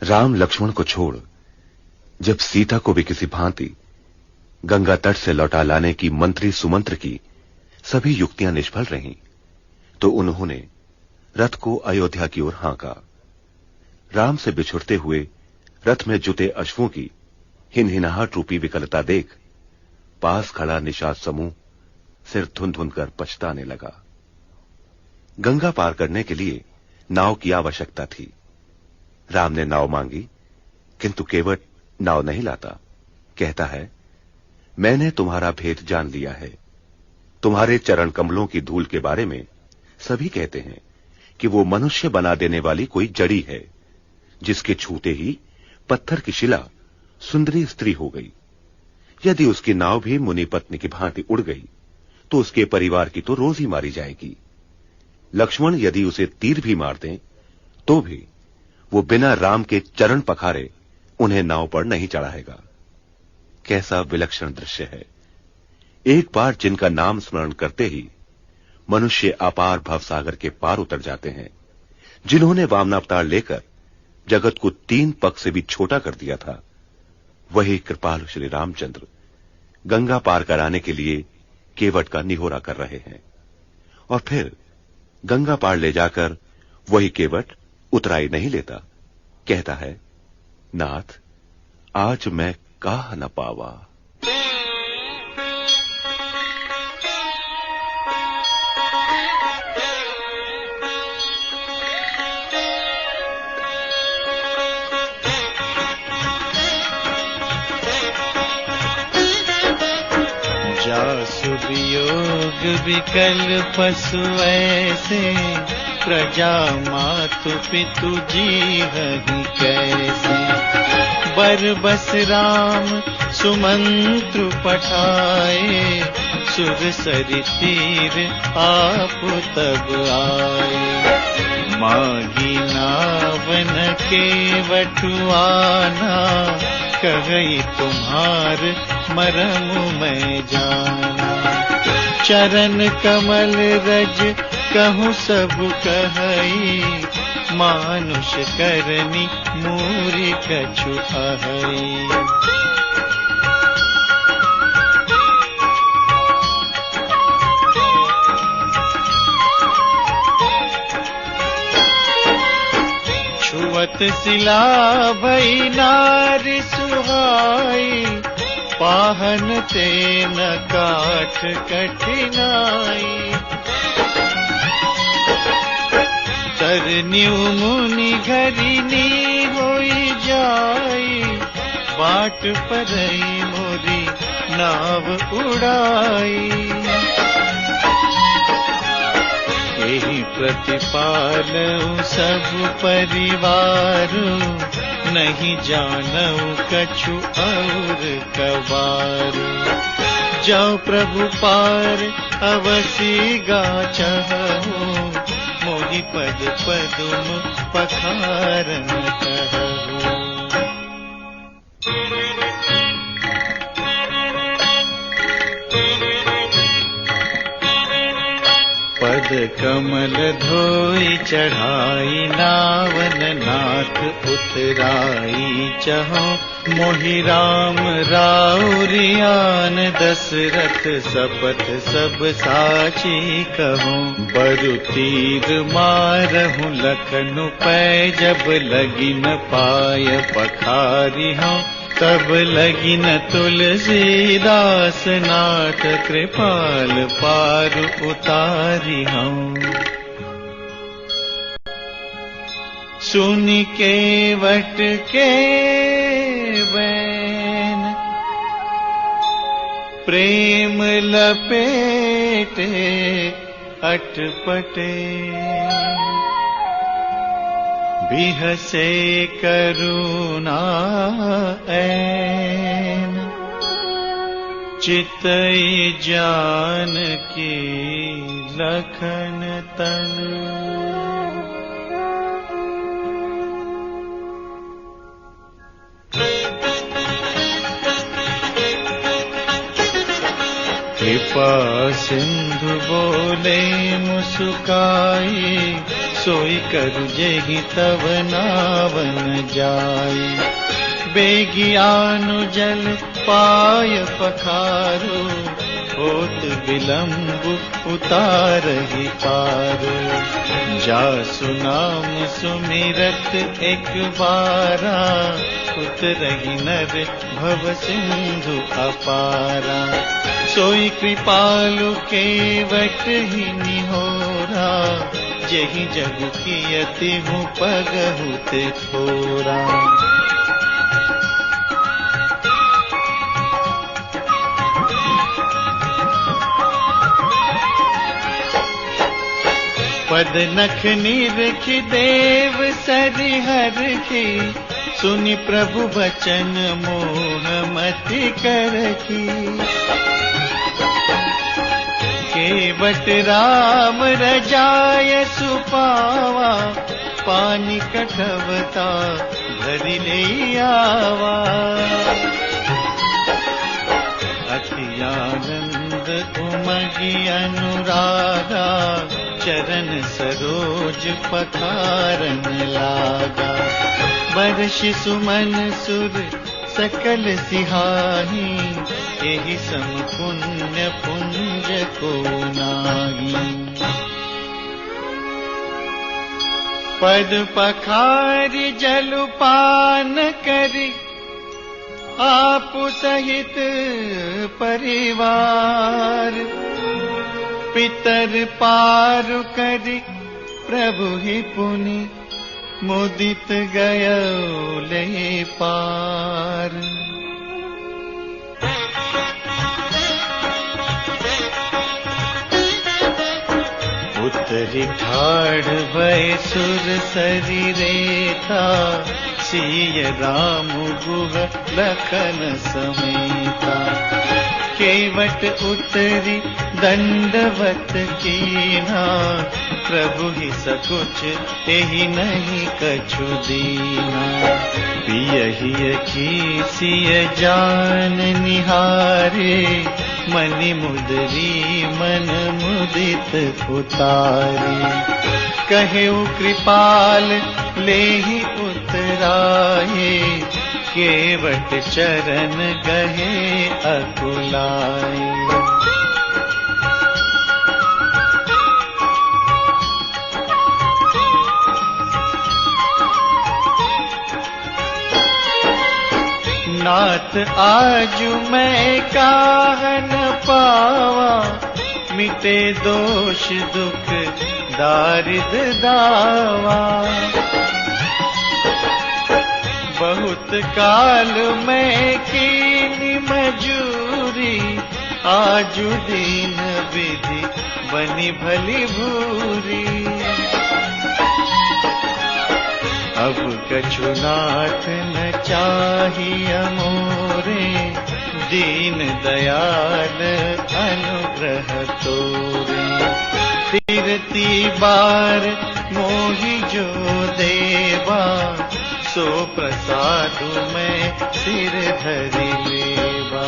राम लक्ष्मण को छोड़ जब सीता को भी किसी भांति गंगा तट से लौटा लाने की मंत्री सुमंत्र की सभी युक्तियां निष्फल रहीं, तो उन्होंने रथ को अयोध्या की ओर हाँका। राम से बिछुड़ते हुए रथ में जुटे अश्वों की हिनहिनाहट रूपी विकलता देख पास खड़ा निषाद समूह सिर धुन धुन कर पछताने लगा। गंगा पार करने के लिए नाव की आवश्यकता थी। राम ने नाव मांगी, किंतु केवट नाव नहीं लाता। कहता है, मैंने तुम्हारा भेद जान लिया है। तुम्हारे चरण कमलों की धूल के बारे में सभी कहते हैं कि वो मनुष्य बना देने वाली कोई जड़ी है, जिसके छूते ही पत्थर की शिला सुंदरी स्त्री हो गई। यदि उसकी नाव भी मुनि पत्नी की भांति उड़ गई तो उसके परिवार की तो रोज ही मारी जाएगी। लक्ष्मण यदि उसे तीर भी मार दें तो भी वो बिना राम के चरण पखारे उन्हें नाव पर नहीं चढ़ाएगा। कैसा विलक्षण दृश्य है। एक बार जिनका नाम स्मरण करते ही मनुष्य अपार भवसागर के पार उतर जाते हैं, जिन्होंने वामनावतार लेकर जगत को 3 पग से भी छोटा कर दिया था, वही कृपालु श्री रामचंद्र गंगा पार कराने के लिए केवट का निहोरा कर रहे हैं। और फिर गंगा पार ले जाकर वही केवट उतराई नहीं लेता। कहता है, नाथ आज मैं काह न पावा। जासु वियोग विकल पशु ऐसे, प्रजा मातु पितु जीवहि कैसे। बरबस राम सुमंत्र पठाए, सुर सरि तीर आप तब आए। माही नावन के वटुआना, कहई तुम्हार मरम मैं जाना। चरण कमल रज कहूँ सब कहई, मानुष करनी मूरी कछु अहई। छुअत सिला भई नारी सुहाई, पाहन ते न काठ कठिनाई। तरन्यु मुनि घरिनी होई जाई, बाट परई मोरी नाव उड़ाई। यही प्रतिपालऊ सब परिवार, नहीं जानऊ कछु और कबारू। जो प्रभु पार अवसी गाचहु, मोहि पद पदुम पखारन कहू। पद कमल धोई चढ़ाई, नावन नाथ उतराई चहो। मोहि राम राउरियान, दशरथ सपथ सब साची कहूँ। बरु तीर मारहूँ लखनु पै, जब लगिन पाय पखारी हूँ। तब लगिन तुलसीदास नाथ, कृपाल पार उतारी हूँ। सुनि केवट के बैन, प्रेम लपेटे अटपटे। बिहसे करुणा ऐन, चितई जानकी लखन तन। कृपा सिंधु बोले मुस्काई, सोई करु जेहि तव नावन जाई। बेगियानु जल पाय पखारो, होत विलंब उतारहि पारो। जासु नाम सुमिरत एक बारा, उतरहि नर भव सिंधु अपारा। सोई कृपालु केवट ही निहोरा, जेहि जगु कियति हूँ पगहुत थोरा। पद नख निरखि देव सरिहर की, सुनि प्रभु बचन मोह मति करखी। केवट राम रजाय सुपावा, पानी कठवता भरि ले आवा। अति आनंद उमगी अनुरागा, चरण सरोज पखारन लागा। बरषि सुमन सुर सकल सिहाही, एहि सम पुण्य पुंज को नाही। पद पखारि जलपान करि, आपु सहित परिवार। पितर पारु करि प्रभु ही पुनि, मुदित गयो ले पार। उतरि ठाढ़ भय सुर सरि रेखा, सिय राम गुह लखन समेता। केवट उतरी दंडवत कीन्हा, प्रभु ही सकुच एहि नहीं कछु दीना। पियहि अखीसिय जान निहारे, मनि मुदरी मन मुदित उतारे। कहेउ कृपाल लेहि उतराए, केवट चरण गहे अकुलाए। नाथ आजु मैं काहन पावा, मिटे दोष दुख दारिद दावा। बहुत काल मैं कीनी मजूरी, आजु दीन विधि बनी भली भूरी। अब कछु नाथ न चाहिए मोरे, दीन दयाल अनुग्रह तोरे। फिरती बार मोहि जो देवा, सो प्रसादु मैं सिर धरि लेवा।